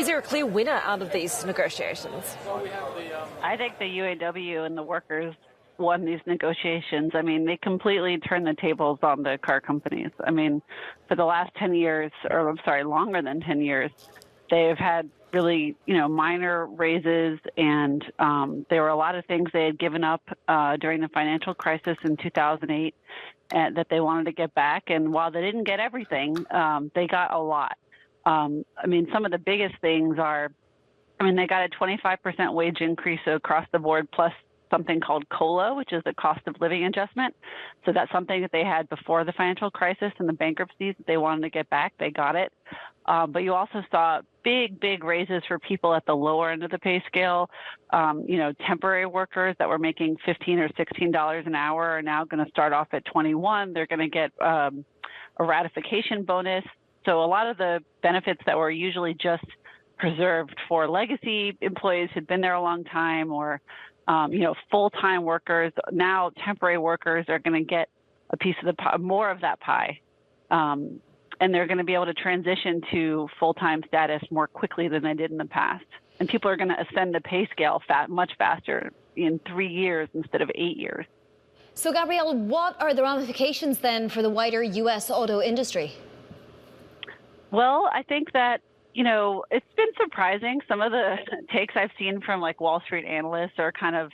Is there a clear winner out of these negotiations? I think the UAW and the workers won these negotiations. I mean, they completely turned the tables on the car companies. I mean, for the last 10 years, or I'm sorry, longer than 10 years, they've had really, minor raises, and there were a lot of things they had given up during the financial crisis in 2008 that they wanted to get back. And while they didn't get everything, they got a lot. I mean, some of the biggest things are, they got a 25% wage increase across the board, plus something called COLA, which is the cost of living adjustment. So that's something that they had before the financial crisis and the bankruptcies that they wanted to get back. They got it. But you also saw big raises for people at the lower end of the pay scale. Temporary workers that were making $15 or $16 an hour are now going to start off at 21. They're going to get a ratification bonus. So a lot of the benefits that were usually just preserved for legacy employees who'd been there a long time, or full-time workers, now temporary workers are going to get a piece of the pie, more of that pie. And they're going to be able to transition to full-time status more quickly than they did in the past. And people are going to ascend the pay scale much faster in 3 years instead of 8 years. So, Gabrielle, what are the ramifications then for the wider U.S. auto industry? Well, I think that, it's been surprising. Some of the takes I've seen from Wall Street analysts are kind of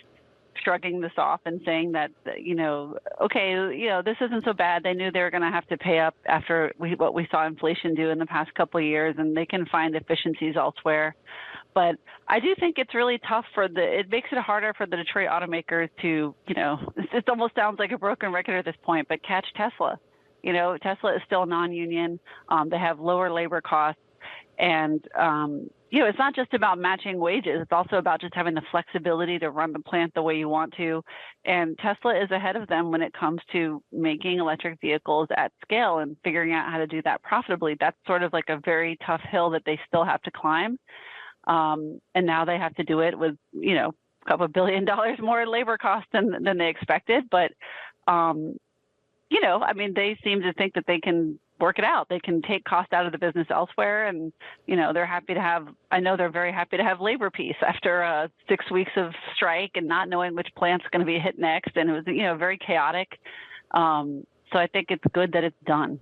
shrugging this off and saying that, this isn't so bad. They knew they were going to have to pay up after what we saw inflation do in the past couple of years, and they can find efficiencies elsewhere. But I do think it's really tough it makes it harder for the Detroit automakers to, it almost sounds like a broken record at this point, but catch Tesla. Tesla is still non-union. They have lower labor costs. And, it's not just about matching wages. It's also about just having the flexibility to run the plant the way you want to. And Tesla is ahead of them when it comes to making electric vehicles at scale and figuring out how to do that profitably. That's sort of like a very tough hill that they still have to climb. And now they have to do it with, a couple of $1 billion more in labor costs than they expected. But, they seem to think that they can work it out. They can take cost out of the business elsewhere. And, they're very happy to have labor peace after 6 weeks of strike and not knowing which plant's going to be hit next. And it was, very chaotic. So I think it's good that it's done.